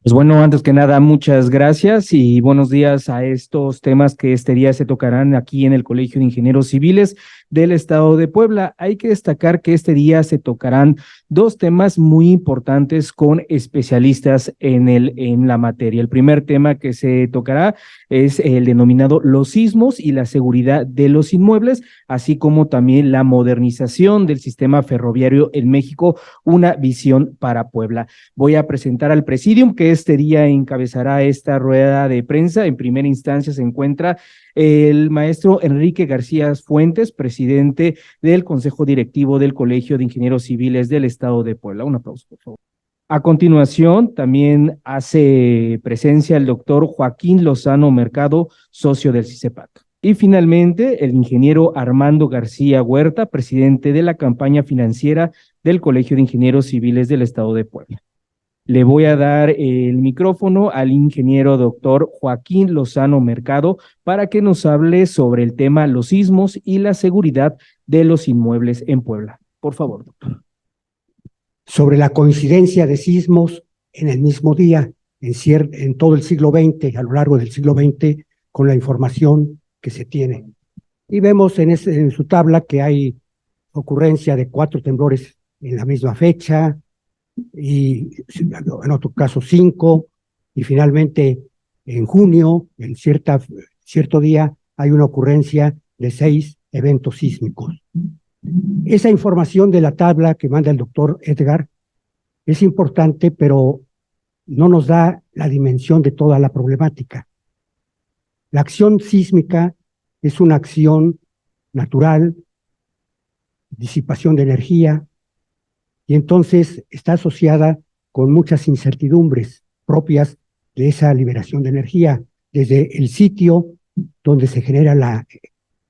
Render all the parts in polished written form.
Pues bueno, antes que nada, muchas gracias y buenos días a estos temas que este día se tocarán aquí en el Colegio de Ingenieros Civiles del Estado de Puebla. Hay que destacar que este día se tocarán dos temas muy importantes con especialistas en la materia. El primer tema que se tocará es el denominado los sismos y la seguridad de los inmuebles, así como también la modernización del sistema ferroviario en México, una visión para Puebla. Voy a presentar al presidium que este día encabezará esta rueda de prensa. En primera instancia se encuentra el maestro Enrique García Fuentes, presidente del Consejo Directivo del Colegio de Ingenieros Civiles del Estado de Puebla. Un aplauso, por favor. A continuación, también hace presencia el doctor Joaquín Lozano Mercado, socio del CICEPAC. Y finalmente, el ingeniero Armando García Huerta, presidente de la campaña financiera del Colegio de Ingenieros Civiles del Estado de Puebla. Le voy a dar el micrófono al ingeniero doctor Joaquín Lozano Mercado para que nos hable sobre el tema los sismos y la seguridad de los inmuebles en Puebla. Por favor, doctor. Sobre la coincidencia de sismos en el mismo día, en todo el siglo XX, a lo largo del siglo XX, con la información que se tiene. Y vemos en su tabla que hay ocurrencia de 4 temblores en la misma fecha, y en otro caso 5, y finalmente en junio, en cierto día, hay una ocurrencia de 6 eventos sísmicos. Esa información de la tabla que manda el doctor Edgar es importante, pero no nos da la dimensión de toda la problemática. La acción sísmica es una acción natural, disipación de energía, y entonces está asociada con muchas incertidumbres propias de esa liberación de energía, desde el sitio donde se genera la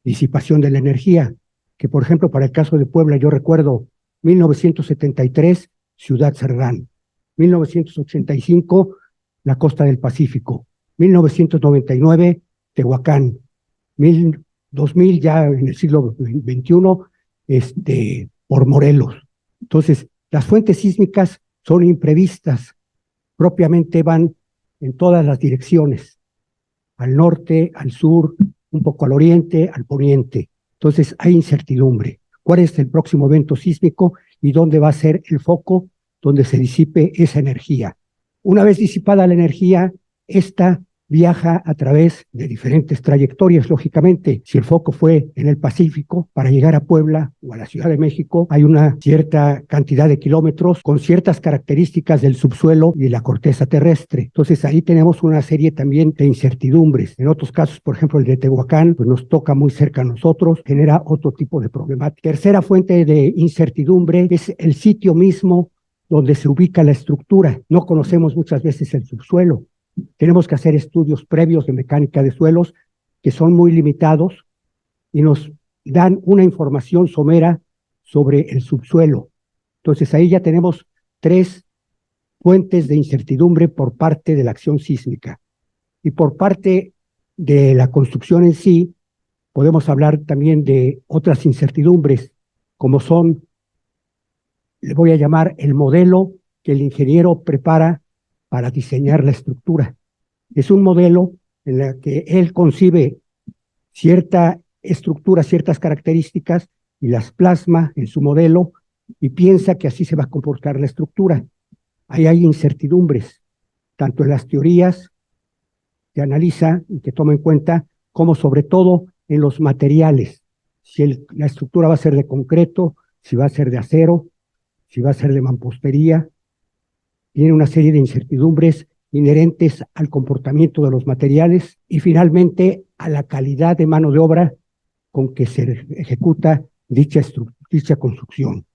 disipación de la energía, que por ejemplo para el caso de Puebla yo recuerdo 1973, Ciudad Cerdán, 1985, la costa del Pacífico, 1999, Tehuacán, 2000 ya en el siglo XXI, por Morelos. Entonces, las fuentes sísmicas son imprevistas, propiamente van en todas las direcciones, al norte, al sur, un poco al oriente, al poniente. Entonces, hay incertidumbre. ¿Cuál es el próximo evento sísmico y dónde va a ser el foco donde se disipe esa energía? Una vez disipada la energía, esta viaja a través de diferentes trayectorias, lógicamente. Si el foco fue en el Pacífico, para llegar a Puebla o a la Ciudad de México, hay una cierta cantidad de kilómetros con ciertas características del subsuelo y la corteza terrestre. Entonces ahí tenemos una serie también de incertidumbres. En otros casos, por ejemplo, el de Tehuacán, pues nos toca muy cerca a nosotros, genera otro tipo de problemática. Tercera fuente de incertidumbre es el sitio mismo donde se ubica la estructura. No conocemos muchas veces el subsuelo. Tenemos que hacer estudios previos de mecánica de suelos que son muy limitados y nos dan una información somera sobre el subsuelo. Entonces ahí ya tenemos 3 fuentes de incertidumbre por parte de la acción sísmica. Y por parte de la construcción en sí, podemos hablar también de otras incertidumbres, como son, le voy a llamar el modelo que el ingeniero prepara para diseñar la estructura. Es un modelo en el que él concibe cierta estructura, ciertas características, y las plasma en su modelo y piensa que así se va a comportar la estructura. Ahí hay incertidumbres, tanto en las teorías que analiza y que toma en cuenta, como sobre todo en los materiales. Si la estructura va a ser de concreto, si va a ser de acero, si va a ser de mampostería. Tiene una serie de incertidumbres inherentes al comportamiento de los materiales y finalmente a la calidad de mano de obra con que se ejecuta dicha construcción.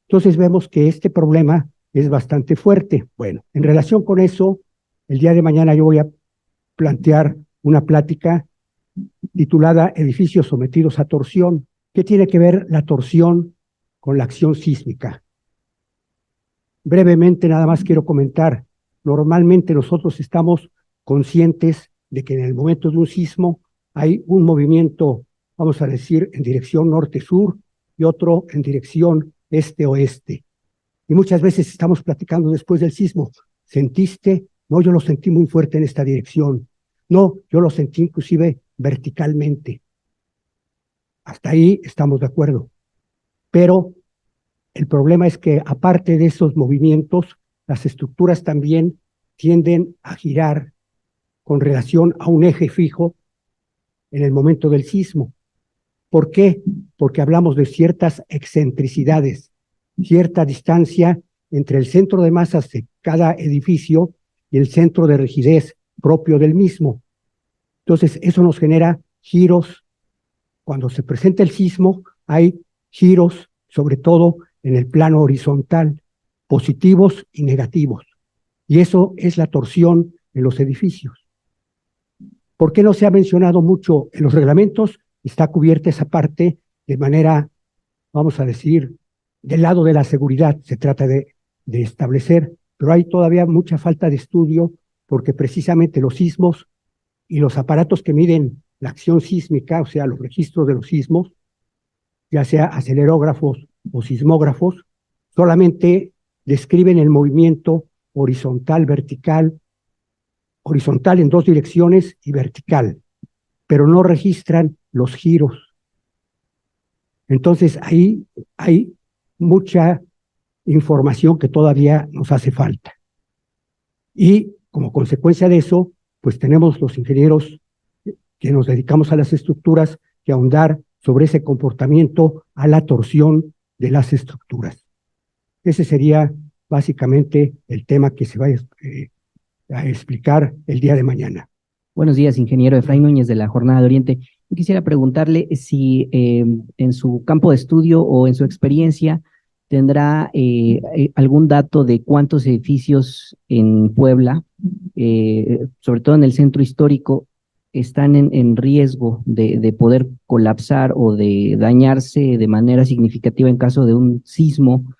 Entonces vemos que este problema es bastante fuerte. Bueno, en relación con eso, el día de mañana yo voy a plantear una plática titulada Edificios sometidos a torsión. ¿Qué tiene que ver la torsión con la acción sísmica? Brevemente, nada más quiero comentar. Normalmente nosotros estamos conscientes de que en el momento de un sismo hay un movimiento, vamos a decir, en dirección norte-sur y otro en dirección este-oeste. Y muchas veces estamos platicando después del sismo. ¿Sentiste No, yo lo sentí muy fuerte en esta dirección. No, yo lo sentí inclusive verticalmente. Hasta ahí estamos de acuerdo. Pero el problema es que aparte de esos movimientos, las estructuras también tienden a girar con relación a un eje fijo en el momento del sismo. ¿Por qué? Porque hablamos de ciertas excentricidades, cierta distancia entre el centro de masas de cada edificio y el centro de rigidez propio del mismo. Entonces, eso nos genera giros. Cuando se presenta el sismo, hay giros, sobre todo en el plano horizontal, positivos y negativos. Y eso es la torsión en los edificios. ¿Por qué no se ha mencionado mucho en los reglamentos? Está cubierta esa parte de manera, vamos a decir, del lado de la seguridad se trata de establecer, pero hay todavía mucha falta de estudio porque precisamente los sismos y los aparatos que miden la acción sísmica, o sea, los registros de los sismos, ya sea acelerógrafos o sismógrafos, solamente describen el movimiento horizontal, vertical, horizontal en dos direcciones y vertical, pero no registran los giros. Entonces ahí hay mucha información que todavía nos hace falta. Y como consecuencia de eso, pues tenemos los ingenieros que nos dedicamos a las estructuras que ahondar sobre ese comportamiento a la torsión de las estructuras. Ese sería básicamente el tema que se va a explicar el día de mañana. Buenos días, ingeniero Efraín Núñez de la Jornada de Oriente. Yo quisiera preguntarle si en su campo de estudio o en su experiencia tendrá algún dato de cuántos edificios en Puebla, sobre todo en el centro histórico, están en riesgo de poder colapsar o de dañarse de manera significativa en caso de un sismo,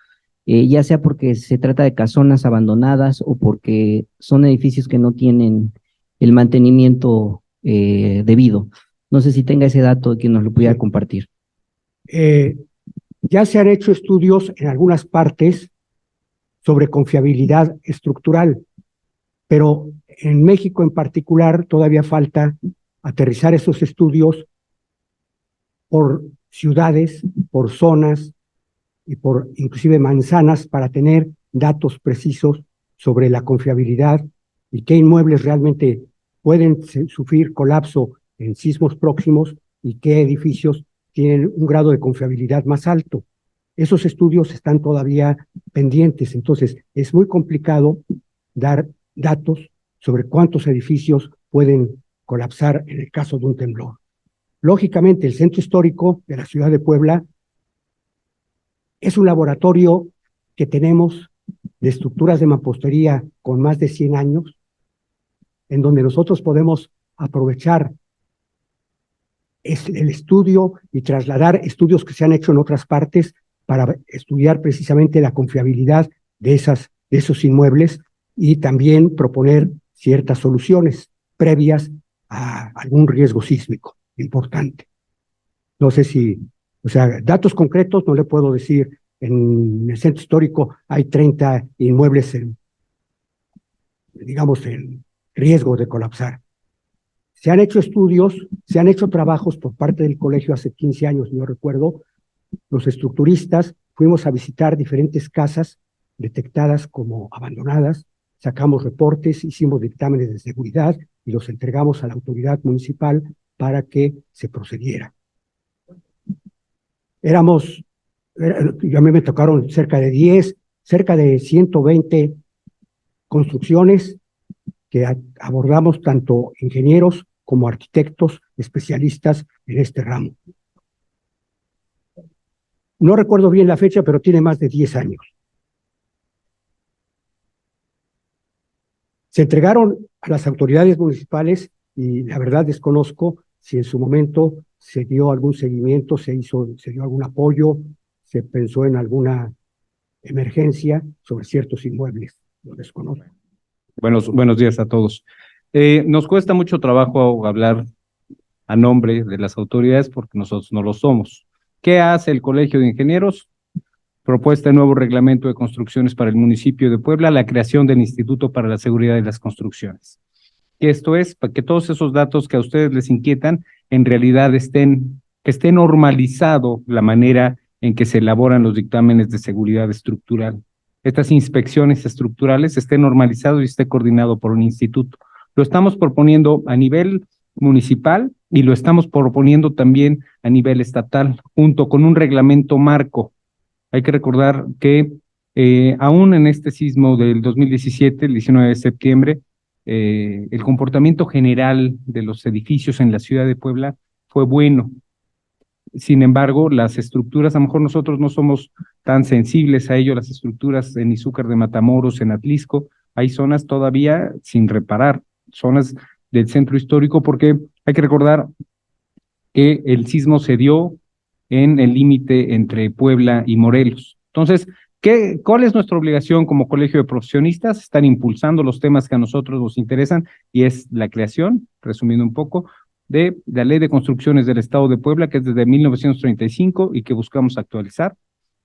ya sea porque se trata de casonas abandonadas o porque son edificios que no tienen el mantenimiento debido. No sé si tenga ese dato que nos lo pudiera compartir. Ya se han hecho estudios en algunas partes sobre confiabilidad estructural, pero en México en particular todavía falta aterrizar esos estudios por ciudades, por zonas y por inclusive manzanas para tener datos precisos sobre la confiabilidad y qué inmuebles realmente pueden sufrir colapso en sismos próximos y qué edificios tienen un grado de confiabilidad más alto. Esos estudios están todavía pendientes, entonces es muy complicado dar datos sobre cuántos edificios pueden colapsar en el caso de un temblor. Lógicamente, el centro histórico de la ciudad de Puebla es un laboratorio que tenemos de estructuras de mampostería con más de 100 años, en donde nosotros podemos aprovechar el estudio y trasladar estudios que se han hecho en otras partes para estudiar precisamente la confiabilidad de esos inmuebles y también proponer ciertas soluciones previas a algún riesgo sísmico importante. No sé si, o sea, datos concretos no le puedo decir. En el centro histórico hay 30 inmuebles digamos, en riesgo de colapsar. Se han hecho estudios, se han hecho trabajos por parte del colegio hace 15 años, yo recuerdo, los estructuristas fuimos a visitar diferentes casas detectadas como abandonadas, sacamos reportes, hicimos dictámenes de seguridad y los entregamos a la autoridad municipal para que se procediera. A mí me tocaron cerca de 120 construcciones que abordamos tanto ingenieros como arquitectos especialistas en este ramo. No recuerdo bien la fecha, pero tiene más de 10 años. Se entregaron a las autoridades municipales y la verdad desconozco si en su momento se dio algún seguimiento, se dio algún apoyo, se pensó en alguna emergencia sobre ciertos inmuebles. Lo desconozco. Buenos días a todos. Nos cuesta mucho trabajo hablar a nombre de las autoridades porque nosotros no lo somos. ¿Qué hace el Colegio de Ingenieros? propuesta de nuevo reglamento de construcciones para el municipio de Puebla, la creación del Instituto para la Seguridad de las Construcciones. Que esto es para que todos esos datos que a ustedes les inquietan en realidad que esté normalizado la manera en que se elaboran los dictámenes de seguridad estructural. Estas inspecciones estructurales esté normalizado y esté coordinado por un instituto. Lo estamos proponiendo a nivel municipal y lo estamos proponiendo también a nivel estatal, junto con un reglamento marco. Hay que recordar que aún en este sismo del 2017, el 19 de septiembre, el comportamiento general de los edificios en la ciudad de Puebla fue bueno. Sin embargo, las estructuras, a lo mejor nosotros no somos tan sensibles a ello, las estructuras en Izúcar de Matamoros, en Atlisco, hay zonas todavía sin reparar, zonas del centro histórico, porque hay que recordar que el sismo se dio en el límite entre Puebla y Morelos. Entonces, ¿cuál es nuestra obligación como colegio de profesionistas? Están impulsando los temas que a nosotros nos interesan y es la creación, resumiendo un poco, de la Ley de Construcciones del Estado de Puebla, que es desde 1935 y que buscamos actualizar,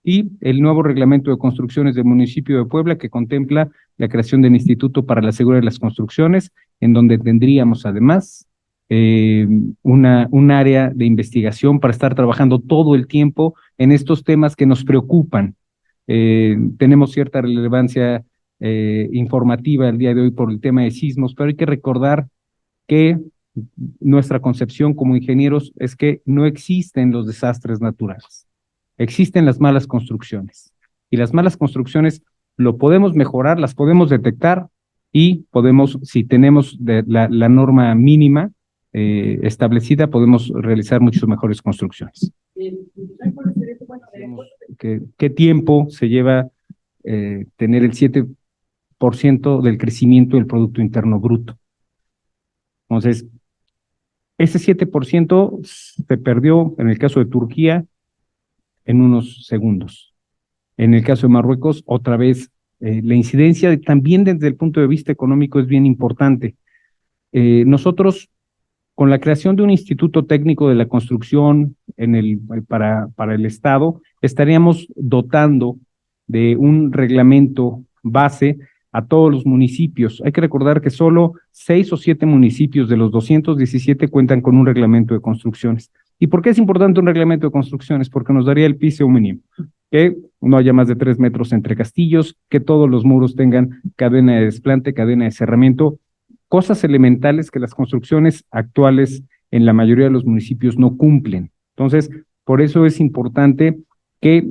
y el nuevo reglamento de construcciones del municipio de Puebla, que contempla la creación del Instituto para la Seguridad de las Construcciones, en donde tendríamos además un área de investigación para estar trabajando todo el tiempo en estos temas que nos preocupan. Tenemos cierta relevancia informativa el día de hoy por el tema de sismos, pero hay que recordar que nuestra concepción como ingenieros es que no existen los desastres naturales, existen las malas construcciones. Y las malas construcciones lo podemos mejorar, las podemos detectar y podemos, si tenemos la norma mínima establecida, podemos realizar muchas mejores construcciones. ¿Qué tiempo se lleva tener el 7% del crecimiento del Producto Interno Bruto? Entonces, ese 7% se perdió en el caso de Turquía en unos segundos. En el caso de Marruecos, otra vez, la incidencia también desde el punto de vista económico es bien importante. Nosotros, con la creación de un instituto técnico de la construcción para el Estado, estaríamos dotando de un reglamento base a todos los municipios. Hay que recordar que solo 6 o 7 municipios de los 217 cuentan con un reglamento de construcciones. ¿Y por qué es importante un reglamento de construcciones? Porque nos daría el piso mínimo, que no haya más de 3 metros entre castillos, que todos los muros tengan cadena de desplante, cadena de cerramiento, cosas elementales que las construcciones actuales en la mayoría de los municipios no cumplen. Entonces, por eso es importante que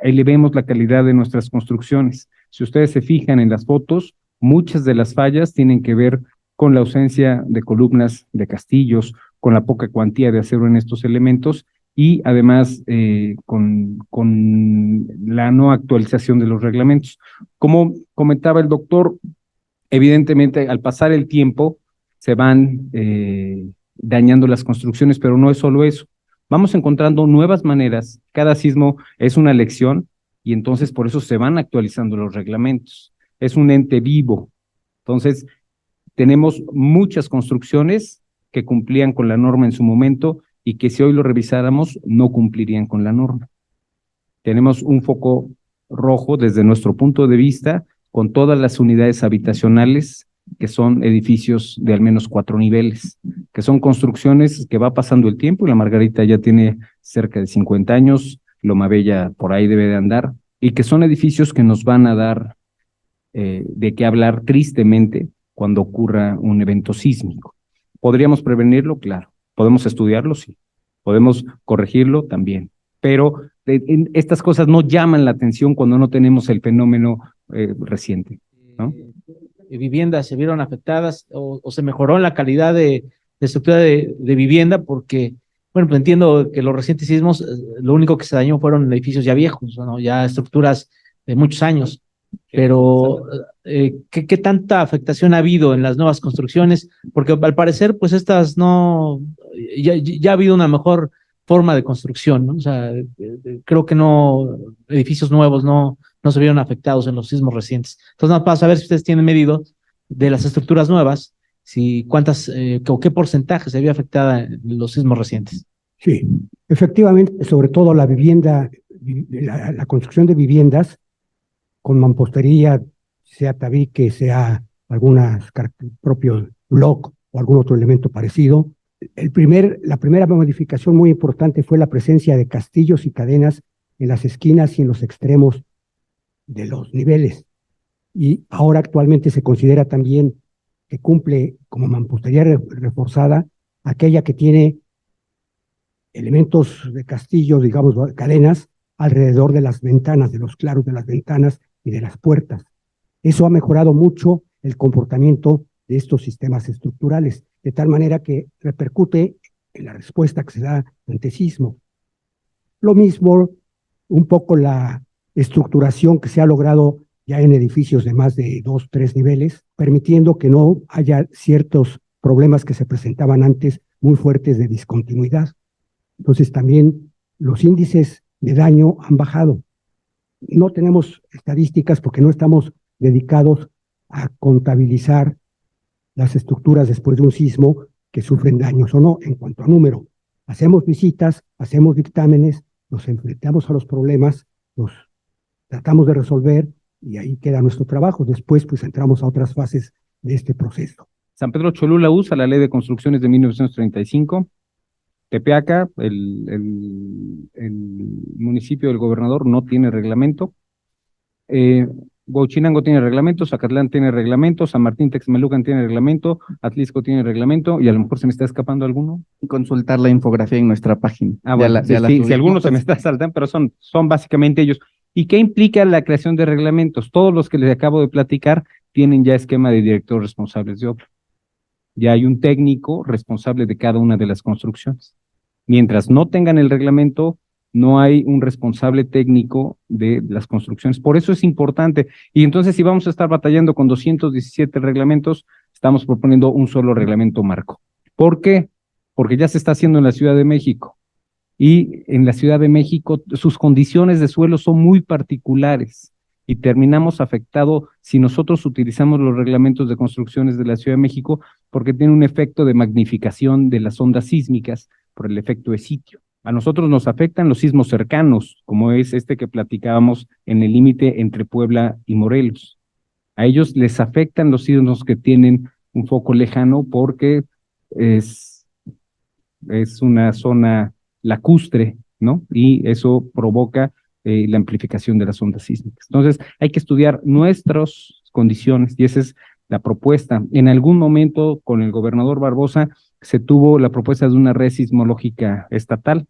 elevemos la calidad de nuestras construcciones. Si ustedes se fijan en las fotos, muchas de las fallas tienen que ver con la ausencia de columnas de castillos, con la poca cuantía de acero en estos elementos y además con la no actualización de los reglamentos. Como comentaba el doctor, evidentemente al pasar el tiempo se van dañando las construcciones, pero no es solo eso. Vamos encontrando nuevas maneras, cada sismo es una lección y entonces por eso se van actualizando los reglamentos. Es un ente vivo. Entonces, tenemos muchas construcciones que cumplían con la norma en su momento y que si hoy lo revisáramos no cumplirían con la norma. Tenemos un foco rojo desde nuestro punto de vista con todas las unidades habitacionales que son edificios de al menos 4 niveles, que son construcciones que va pasando el tiempo y la Margarita ya tiene cerca de 50 años, Loma Bella por ahí debe de andar, y que son edificios que nos van a dar de qué hablar tristemente cuando ocurra un evento sísmico. ¿Podríamos prevenirlo? Claro. ¿Podemos estudiarlo? Sí. ¿Podemos corregirlo? También. Pero estas cosas no llaman la atención cuando no tenemos el fenómeno reciente, ¿no? Viviendas se vieron afectadas o se mejoró la calidad de estructura de vivienda porque, bueno, pues entiendo que los recientes sismos, lo único que se dañó fueron edificios ya viejos, ¿no? Ya estructuras de muchos años, pero ¿qué tanta afectación ha habido en las nuevas construcciones? Porque al parecer, pues estas no, ya ha habido una mejor forma de construcción, ¿no? O sea, creo que no, edificios nuevos no se vieron afectados en los sismos recientes. Entonces, nada, para saber si ustedes tienen medido de las estructuras nuevas, si cuántas o qué porcentaje se vio afectada en los sismos recientes. Sí, efectivamente, sobre todo la vivienda la construcción de viviendas con mampostería, sea tabique, sea algunas propio block o algún otro elemento parecido. La primera modificación muy importante fue la presencia de castillos y cadenas en las esquinas y en los extremos de los niveles. Y ahora actualmente se considera también que cumple como mampostería reforzada aquella que tiene elementos de castillo, digamos, cadenas, alrededor de las ventanas, de los claros de las ventanas y de las puertas. Eso ha mejorado mucho el comportamiento de estos sistemas estructurales, de tal manera que repercute en la respuesta que se da ante sismo. Lo mismo, un poco la estructuración que se ha logrado ya en edificios de más de 2, 3 niveles, permitiendo que no haya ciertos problemas que se presentaban antes muy fuertes de discontinuidad. Entonces también los índices de daño han bajado. No tenemos estadísticas porque no estamos dedicados a contabilizar las estructuras después de un sismo que sufren daños o no en cuanto a número. Hacemos visitas, hacemos dictámenes, nos enfrentamos a los problemas, los tratamos de resolver y ahí queda nuestro trabajo. Después pues entramos a otras fases de este proceso. San Pedro Cholula usa la Ley de Construcciones de 1935. Tepeaca, el municipio del gobernador, no tiene reglamento. Huauchinango tiene reglamento, Zacatlán tiene reglamento, San Martín Texmelucan tiene reglamento, Atlisco tiene reglamento, y a lo mejor se me está escapando alguno. Consultar la infografía en nuestra página. Bueno, si alguno se me está saltando, pero son básicamente ellos. ¿Y qué implica la creación de reglamentos? Todos los que les acabo de platicar tienen ya esquema de directores responsables de obra. Ya hay un técnico responsable de cada una de las construcciones. Mientras no tengan el reglamento, no hay un responsable técnico de las construcciones. Por eso es importante. Y entonces, si vamos a estar batallando con 217 reglamentos, estamos proponiendo un solo reglamento marco. ¿Por qué? Porque ya se está haciendo en la Ciudad de México. Y en la Ciudad de México, sus condiciones de suelo son muy particulares. Y terminamos afectado si nosotros utilizamos los reglamentos de construcciones de la Ciudad de México, porque tiene un efecto de magnificación de las ondas sísmicas por el efecto de sitio. A nosotros nos afectan los sismos cercanos, como es este que platicábamos en el límite entre Puebla y Morelos. A ellos les afectan los sismos que tienen un foco lejano porque es una zona lacustre, ¿no? Y eso provoca la amplificación de las ondas sísmicas. Entonces, hay que estudiar nuestras condiciones y esa es la propuesta. En algún momento, con el gobernador Barbosa, se tuvo la propuesta de una red sismológica estatal.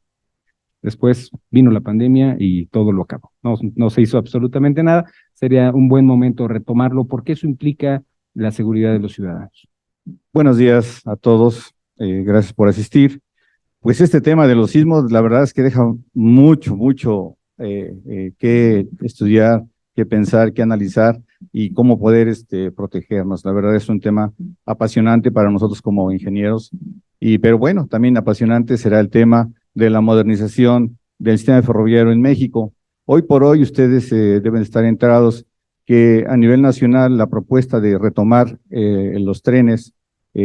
Después vino la pandemia y todo lo acabó. No se hizo absolutamente nada. Sería un buen momento retomarlo porque eso implica la seguridad de los ciudadanos. Buenos días a todos. Gracias por asistir. Pues este tema de los sismos, la verdad es que deja mucho que estudiar, que pensar, que analizar y cómo poder protegernos. La verdad es un tema apasionante para nosotros como ingenieros, pero bueno, también apasionante será el tema de la modernización del sistema ferroviario en México. Hoy por hoy ustedes deben estar enterados que a nivel nacional la propuesta de retomar los trenes,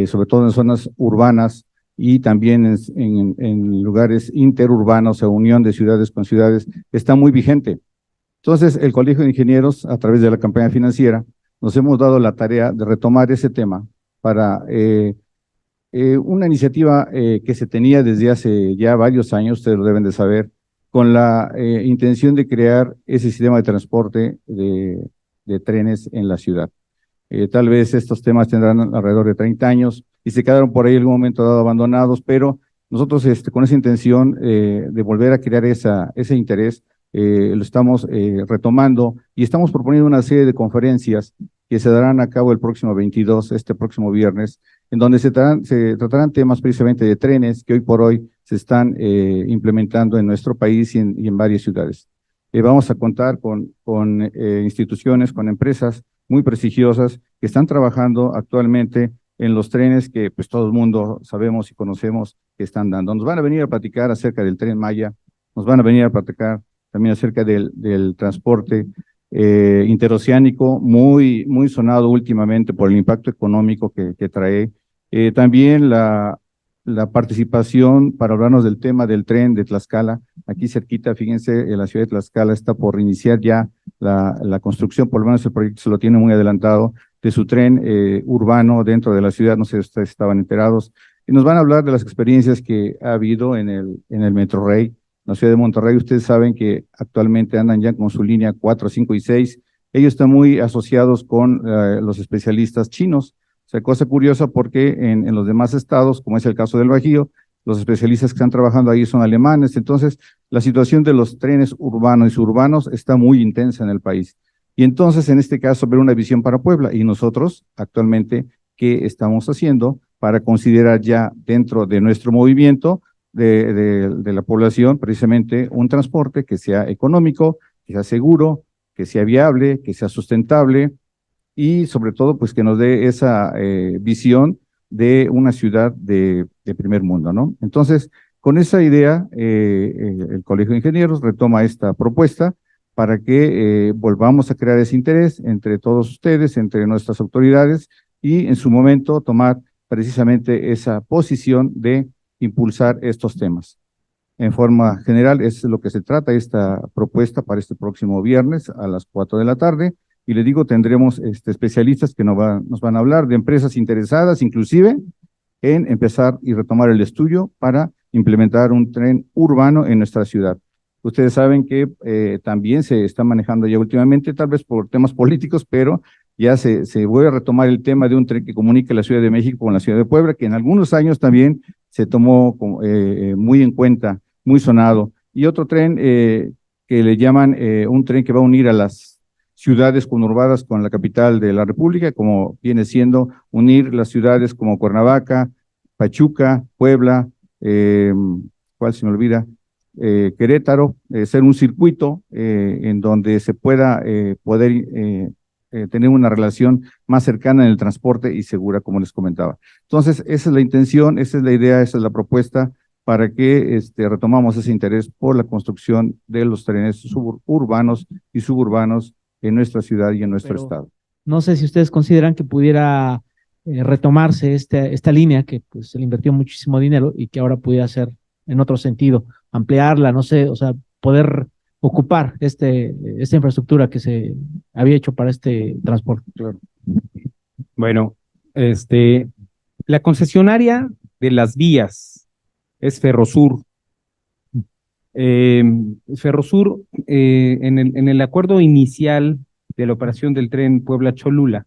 sobre todo en zonas urbanas, y también en lugares interurbanos o unión de ciudades con ciudades, está muy vigente. Entonces, el Colegio de Ingenieros, a través de la campaña financiera, nos hemos dado la tarea de retomar ese tema para una iniciativa que se tenía desde hace ya varios años, ustedes lo deben de saber, con la intención de crear ese sistema de transporte de trenes en la ciudad. Tal vez estos temas tendrán alrededor de 30 años y se quedaron por ahí en algún momento dado abandonados, pero nosotros con esa intención de volver a crear ese interés, lo estamos retomando y estamos proponiendo una serie de conferencias que se darán a cabo el próximo 22, este próximo viernes, en donde se tratarán temas precisamente de trenes que hoy por hoy se están implementando en nuestro país y en varias ciudades. Vamos a contar con instituciones, con empresas muy prestigiosas que están trabajando actualmente en los trenes que pues todo el mundo sabemos y conocemos que están dando. Nos van a venir a platicar acerca del Tren Maya, nos van a venir a platicar también acerca del transporte interoceánico, muy sonado últimamente por el impacto económico que trae. También la participación para hablarnos del tema del tren de Tlaxcala. Aquí cerquita, fíjense, en la ciudad de Tlaxcala está por iniciar ya la construcción, por lo menos el proyecto se lo tiene muy adelantado, de su tren urbano dentro de la ciudad, no sé si ustedes estaban enterados, y nos van a hablar de las experiencias que ha habido en el Metro Rey, en la ciudad de Monterrey. Ustedes saben que actualmente andan ya con su línea 4, 5 y 6, ellos están muy asociados con los especialistas chinos. O sea, cosa curiosa porque en los demás estados, como es el caso del Bajío, los especialistas que están trabajando ahí son alemanes. Entonces, la situación de los trenes urbanos y suburbanos está muy intensa en el país. Y entonces, en este caso, ver una visión para Puebla. Y nosotros, actualmente, ¿qué estamos haciendo para considerar ya dentro de nuestro movimiento de la población, precisamente un transporte que sea económico, que sea seguro, que sea viable, que sea sustentable, y sobre todo, pues que nos dé esa visión de una ciudad de primer mundo, ¿no? Entonces, con esa idea, el Colegio de Ingenieros retoma esta propuesta para que volvamos a crear ese interés entre todos ustedes, entre nuestras autoridades, y en su momento tomar precisamente esa posición de impulsar estos temas. En forma general, es lo que se trata esta propuesta para este próximo viernes a las 4 de la tarde. Y les digo, tendremos especialistas que nos van a hablar de empresas interesadas, inclusive en empezar y retomar el estudio para implementar un tren urbano en nuestra ciudad. Ustedes saben que también se está manejando ya últimamente, tal vez por temas políticos, pero ya se vuelve a retomar el tema de un tren que comunique la Ciudad de México con la Ciudad de Puebla, que en algunos años también se tomó muy en cuenta, muy sonado. Y otro tren que le llaman un tren que va a unir a las ciudades conurbadas con la capital de la República, como viene siendo unir las ciudades como Cuernavaca, Pachuca, Puebla, ¿cuál se me olvida? Querétaro, ser un circuito en donde se pueda tener una relación más cercana en el transporte y segura, como les comentaba. Entonces, esa es la intención, esa es la idea, esa es la propuesta para que retomamos ese interés por la construcción de los trenes urbanos y suburbanos en nuestra ciudad y en nuestro estado. No sé si ustedes consideran que pudiera retomarse esta línea que pues se le invirtió muchísimo dinero y que ahora pudiera ser en otro sentido, ampliarla, no sé, o sea, poder ocupar esta infraestructura que se había hecho para este transporte. Claro. Bueno, la concesionaria de las vías es Ferrosur. Ferrosur, en el acuerdo inicial de la operación del tren Puebla-Cholula,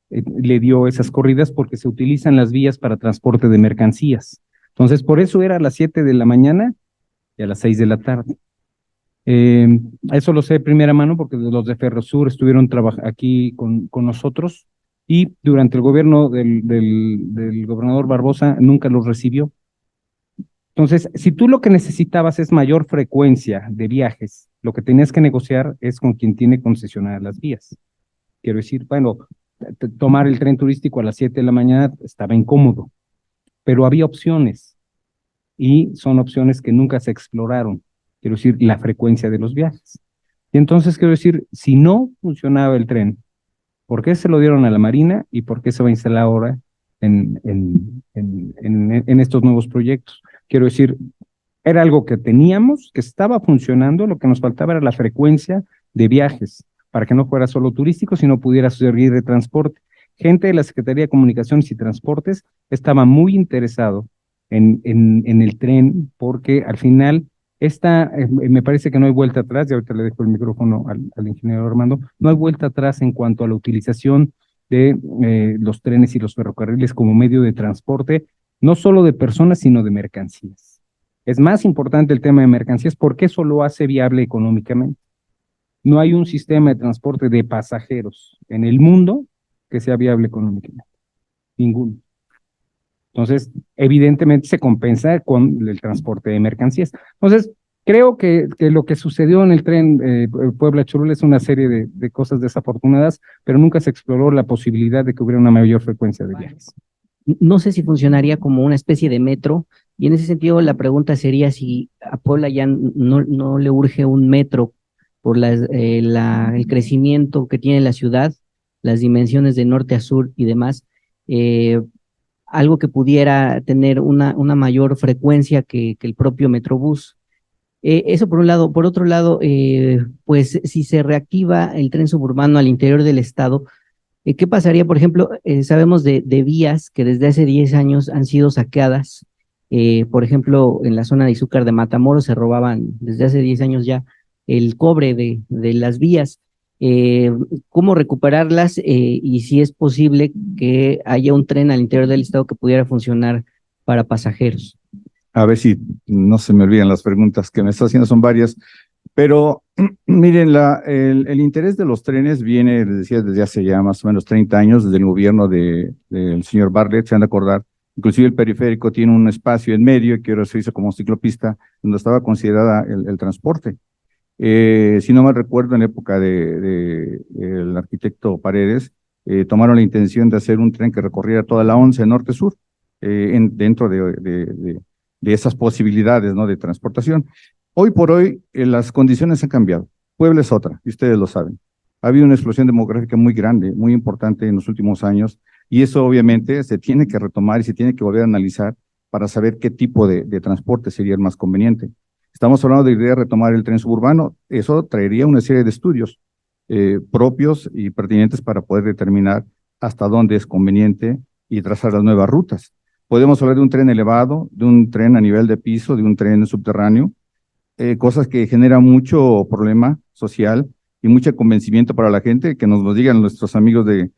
le dio esas corridas porque se utilizan las vías para transporte de mercancías. Entonces, por eso era a las 7 de la mañana y a las 6 de la tarde. Eso lo sé de primera mano porque los de Ferrosur estuvieron aquí con nosotros y durante el gobierno del gobernador Barbosa nunca los recibió. Entonces, si tú lo que necesitabas es mayor frecuencia de viajes, lo que tenías que negociar es con quien tiene concesionadas las vías. Quiero decir, bueno, tomar el tren turístico a las 7 de la mañana estaba incómodo, pero había opciones y son opciones que nunca se exploraron. Quiero decir, la frecuencia de los viajes. Y entonces, quiero decir, si no funcionaba el tren, ¿por qué se lo dieron a la Marina y por qué se va a instalar ahora en estos nuevos proyectos? Quiero decir, era algo que teníamos, que estaba funcionando, lo que nos faltaba era la frecuencia de viajes, para que no fuera solo turístico, sino pudiera servir de transporte. Gente de la Secretaría de Comunicaciones y Transportes estaba muy interesado en el tren, porque al final me parece que no hay vuelta atrás, y ahorita le dejo el micrófono al ingeniero Armando, no hay vuelta atrás en cuanto a la utilización de los trenes y los ferrocarriles como medio de transporte, no solo de personas, sino de mercancías. Es más importante el tema de mercancías porque eso lo hace viable económicamente. No hay un sistema de transporte de pasajeros en el mundo que sea viable económicamente. Ninguno. Entonces, evidentemente se compensa con el transporte de mercancías. Entonces, creo que lo que sucedió en el tren Puebla-Cholula es una serie de cosas desafortunadas, pero nunca se exploró la posibilidad de que hubiera una mayor frecuencia de viajes. No sé si funcionaría como una especie de metro, y en ese sentido la pregunta sería si a Puebla ya no le urge un metro por el crecimiento que tiene la ciudad, las dimensiones de norte a sur y demás. algo que pudiera tener una mayor frecuencia que el propio Metrobús. Eso por un lado. Por otro lado, pues si se reactiva el tren suburbano al interior del estado, ¿qué pasaría? Por ejemplo, sabemos de vías que desde hace 10 años han sido saqueadas. Por ejemplo, en la zona de Izúcar de Matamoros se robaban desde hace 10 años ya el cobre de las vías. ¿Cómo recuperarlas? Y si es posible que haya un tren al interior del estado que pudiera funcionar para pasajeros. A ver si no se me olvidan las preguntas que me está haciendo, son varias. Pero miren, el interés de los trenes viene, les decía, desde hace ya más o menos 30 años, desde el gobierno del señor Bartlett, se han de acordar. Inclusive el periférico tiene un espacio en medio que ahora se hizo como ciclopista, donde estaba considerada el transporte. Si no mal recuerdo, en época el arquitecto Paredes, tomaron la intención de hacer un tren que recorriera toda la 11 norte-sur, dentro de esas posibilidades, ¿no?, de transportación. Hoy por hoy, las condiciones han cambiado. Puebla es otra, y ustedes lo saben. Ha habido una explosión demográfica muy grande, muy importante en los últimos años, y eso obviamente se tiene que retomar y se tiene que volver a analizar para saber qué tipo de transporte sería el más conveniente. Estamos hablando de idea de retomar el tren suburbano, eso traería una serie de estudios propios y pertinentes para poder determinar hasta dónde es conveniente y trazar las nuevas rutas. Podemos hablar de un tren elevado, de un tren a nivel de piso, de un tren subterráneo, cosas que generan mucho problema social y mucho convencimiento para la gente, que nos lo digan nuestros amigos de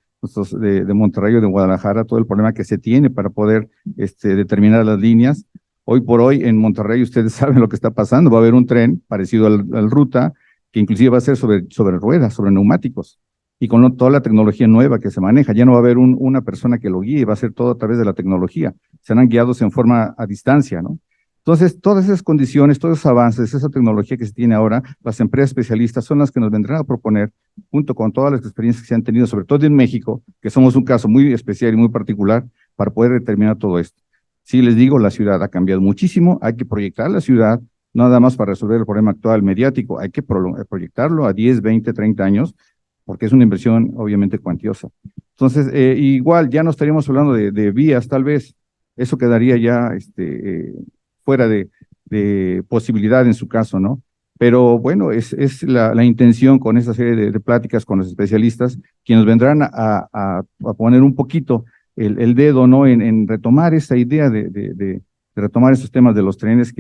Monterrey o de Guadalajara, todo el problema que se tiene para poder determinar las líneas. Hoy por hoy en Monterrey ustedes saben lo que está pasando, va a haber un tren parecido al Ruta, que inclusive va a ser sobre ruedas, sobre neumáticos, y con toda la tecnología nueva que se maneja. Ya no va a haber una persona que lo guíe, va a ser todo a través de la tecnología. Serán guiados en forma a distancia, ¿no? Entonces, todas esas condiciones, todos esos avances, esa tecnología que se tiene ahora, las empresas especialistas son las que nos vendrán a proponer, junto con todas las experiencias que se han tenido, sobre todo en México, que somos un caso muy especial y muy particular, para poder determinar todo esto. Sí, les digo, la ciudad ha cambiado muchísimo, hay que proyectar la ciudad, no nada más para resolver el problema actual mediático, hay que proyectarlo a 10, 20, 30 años, porque es una inversión obviamente cuantiosa. Entonces, igual ya no estaríamos hablando de vías, tal vez, eso quedaría ya fuera de posibilidad en su caso, ¿no? Pero bueno, es la intención con esta serie de pláticas con los especialistas, quienes vendrán a poner un poquito el dedo, ¿no?, en retomar esa idea de retomar esos temas de los trenes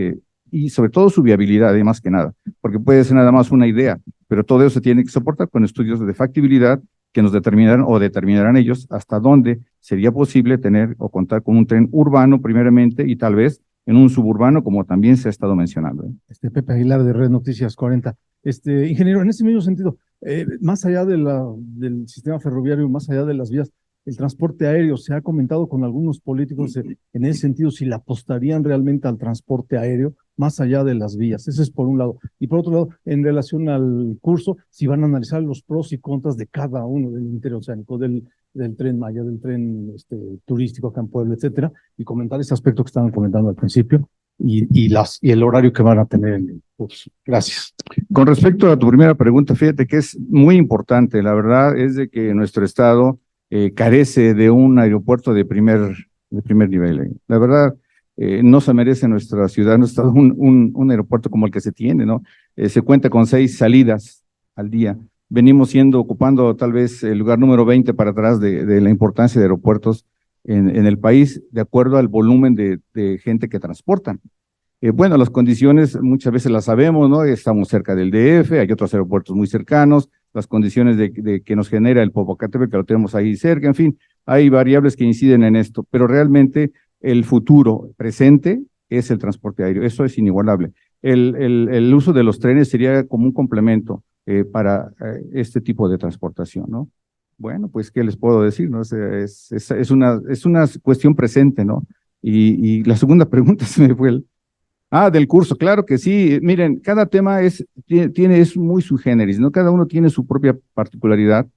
y sobre todo su viabilidad, más que nada, porque puede ser nada más una idea, pero todo eso se tiene que soportar con estudios de factibilidad que nos determinarán ellos hasta dónde sería posible tener o contar con un tren urbano primeramente y tal vez en un suburbano, como también se ha estado mencionando. Pepe Aguilar de Red Noticias 40. Ingeniero, en ese mismo sentido, más allá del sistema ferroviario, más allá de las vías, el transporte aéreo, se ha comentado con algunos políticos en ese sentido si le apostarían realmente al transporte aéreo más allá de las vías. Ese es por un lado. Y por otro lado, en relación al curso, si van a analizar los pros y contras de cada uno del interoceánico, del Tren Maya, del tren turístico acá en Puebla, etcétera, y comentar ese aspecto que estaban comentando al principio y el horario que van a tener en el curso. Gracias. Con respecto a tu primera pregunta, fíjate que es muy importante. La verdad es de que nuestro estado carece de un aeropuerto de primer nivel. La verdad, no se merece nuestra ciudad, nuestro estado, un aeropuerto como el que se tiene, ¿no? Se cuenta con 6 salidas al día. Venimos ocupando tal vez el lugar número 20 para atrás de la importancia de aeropuertos en el país, de acuerdo al volumen de gente que transportan. Bueno, las condiciones muchas veces las sabemos, ¿no? Estamos cerca del DF, hay otros aeropuertos muy cercanos, las condiciones de que nos genera el Popocatépetl, que lo tenemos ahí cerca, en fin, hay variables que inciden en esto, pero realmente el futuro presente es el transporte aéreo, eso es inigualable. El uso de los trenes sería como un complemento para este tipo de transportación, ¿no? Bueno, pues, ¿qué les puedo decir, no? Es una cuestión presente, ¿no? Y la segunda pregunta se me fue del curso, claro que sí. Miren, cada tema es muy sui generis, ¿no? Cada uno tiene su propia particularidad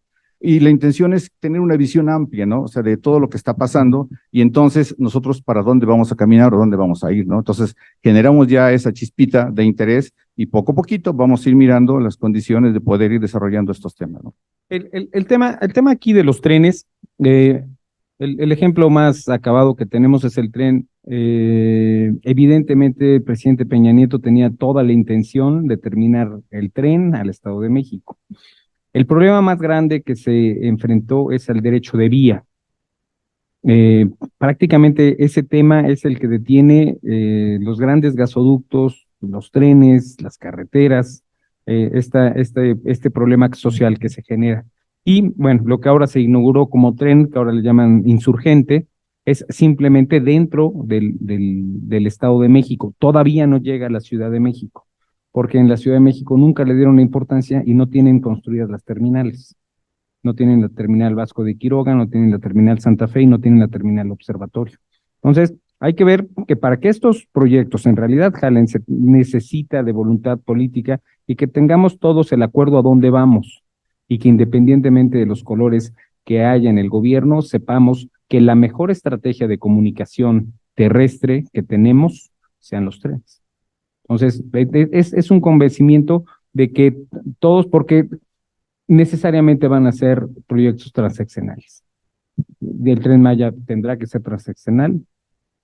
y la intención es tener una visión amplia, ¿no? O sea, de todo lo que está pasando y entonces nosotros para dónde vamos a caminar o dónde vamos a ir, ¿no? Entonces generamos ya esa chispita de interés y poco a poquito vamos a ir mirando las condiciones de poder ir desarrollando estos temas, ¿no? El tema aquí de los trenes, El ejemplo más acabado que tenemos es el tren. Evidentemente, el presidente Peña Nieto tenía toda la intención de terminar el tren al Estado de México. El problema más grande que se enfrentó es el derecho de vía. Prácticamente ese tema es el que detiene los grandes gasoductos, los trenes, las carreteras, este problema social que se genera. Y bueno, lo que ahora se inauguró como tren, que ahora le llaman Insurgente, es simplemente dentro del Estado de México. Todavía no llega a la Ciudad de México, porque en la Ciudad de México nunca le dieron la importancia y no tienen construidas las terminales. No tienen la terminal Vasco de Quiroga, no tienen la terminal Santa Fe y no tienen la terminal Observatorio. Entonces, hay que ver que para que estos proyectos en realidad jalen, se necesita de voluntad política y que tengamos todos el acuerdo a dónde vamos y que independientemente de los colores que haya en el gobierno, sepamos que la mejor estrategia de comunicación terrestre que tenemos sean los trenes. Entonces, es un convencimiento de que todos, porque necesariamente van a ser proyectos transeccionales. El Tren Maya tendrá que ser transeccional,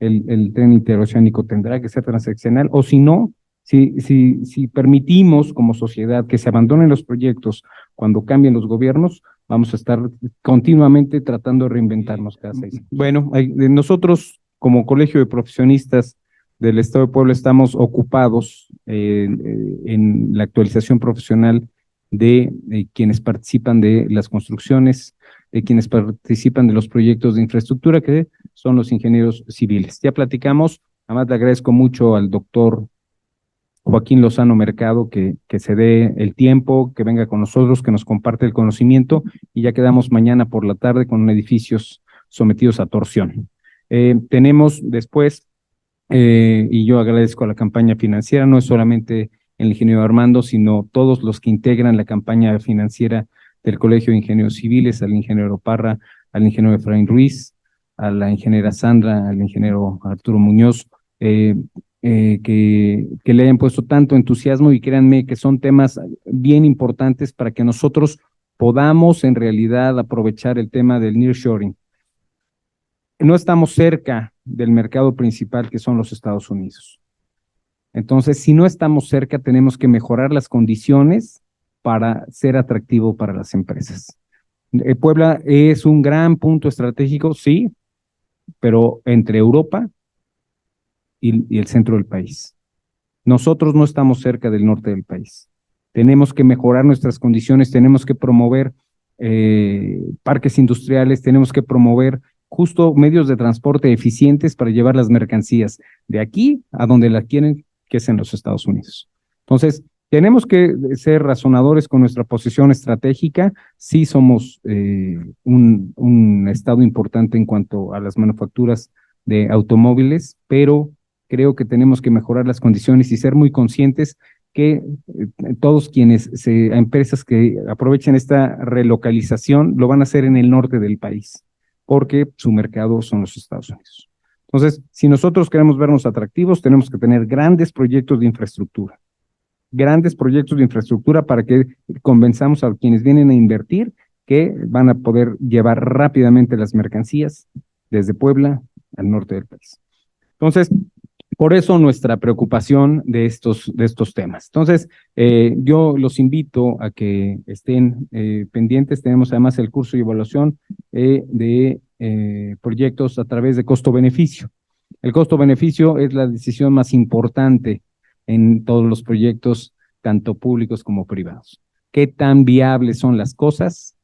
el tren interoceánico tendrá que ser transeccional, o si no, si permitimos como sociedad que se abandonen los proyectos cuando cambien los gobiernos, vamos a estar continuamente tratando de reinventarnos cada 6 años. Bueno, nosotros como Colegio de Profesionistas del Estado de Puebla estamos ocupados en la actualización profesional de quienes participan de las construcciones, de quienes participan de los proyectos de infraestructura, que son los ingenieros civiles. Ya platicamos, además le agradezco mucho al doctor Joaquín Lozano Mercado que se dé el tiempo, que venga con nosotros, que nos comparte el conocimiento, y ya quedamos mañana por la tarde con edificios sometidos a torsión. Tenemos después, y yo agradezco a la campaña financiera, no es solamente el ingeniero Armando, sino todos los que integran la campaña financiera del Colegio de Ingenieros Civiles, al ingeniero Parra, al ingeniero Efraín Ruiz, a la ingeniera Sandra, al ingeniero Arturo Muñoz, que le hayan puesto tanto entusiasmo, y créanme que son temas bien importantes para que nosotros podamos en realidad aprovechar el tema del nearshoring. No estamos cerca del mercado principal, que son los Estados Unidos. Entonces, si no estamos cerca, tenemos que mejorar las condiciones para ser atractivo para las empresas. Puebla es un gran punto estratégico, sí, pero entre Europa y el centro del país. Nosotros no estamos cerca del norte del país. Tenemos que mejorar nuestras condiciones, tenemos que promover parques industriales, tenemos que promover justo medios de transporte eficientes para llevar las mercancías de aquí a donde la quieren, que es en los Estados Unidos. Entonces, tenemos que ser razonadores con nuestra posición estratégica. Sí somos un estado importante en cuanto a las manufacturas de automóviles, pero creo que tenemos que mejorar las condiciones y ser muy conscientes que todos quienes, empresas que aprovechen esta relocalización, lo van a hacer en el norte del país, porque su mercado son los Estados Unidos. Entonces, si nosotros queremos vernos atractivos, tenemos que tener grandes proyectos de infraestructura para que convenzamos a quienes vienen a invertir que van a poder llevar rápidamente las mercancías desde Puebla al norte del país. Entonces, por eso nuestra preocupación de estos temas. Entonces, yo los invito a que estén pendientes. Tenemos además el curso de evaluación de proyectos a través de costo-beneficio. El costo-beneficio es la decisión más importante en todos los proyectos, tanto públicos como privados. ¿Qué tan viables son las cosas?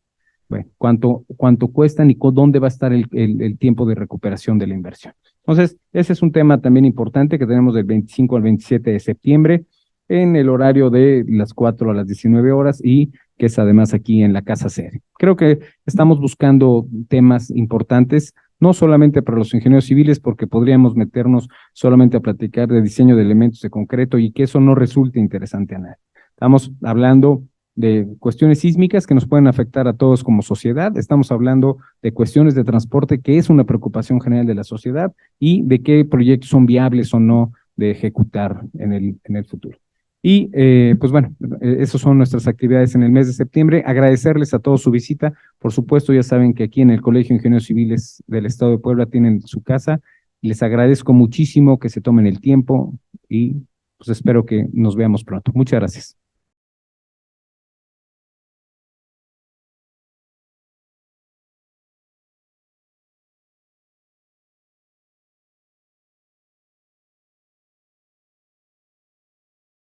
Bueno, cuánto cuestan y dónde va a estar el tiempo de recuperación de la inversión. Entonces, ese es un tema también importante que tenemos del 25 al 27 de septiembre en el horario de las 4 a las 19 horas y que es además aquí en la casa sede. Creo que estamos buscando temas importantes, no solamente para los ingenieros civiles, porque podríamos meternos solamente a platicar de diseño de elementos de concreto y que eso no resulte interesante a nadie. Estamos hablando de cuestiones sísmicas que nos pueden afectar a todos como sociedad, estamos hablando de cuestiones de transporte, que es una preocupación general de la sociedad, y de qué proyectos son viables o no de ejecutar en el futuro. Y pues bueno, esas son nuestras actividades en el mes de septiembre. Agradecerles a todos su visita. Por supuesto, ya saben que aquí en el Colegio de Ingenieros Civiles del Estado de Puebla tienen su casa. Les agradezco muchísimo que se tomen el tiempo y pues espero que nos veamos pronto. Muchas gracias.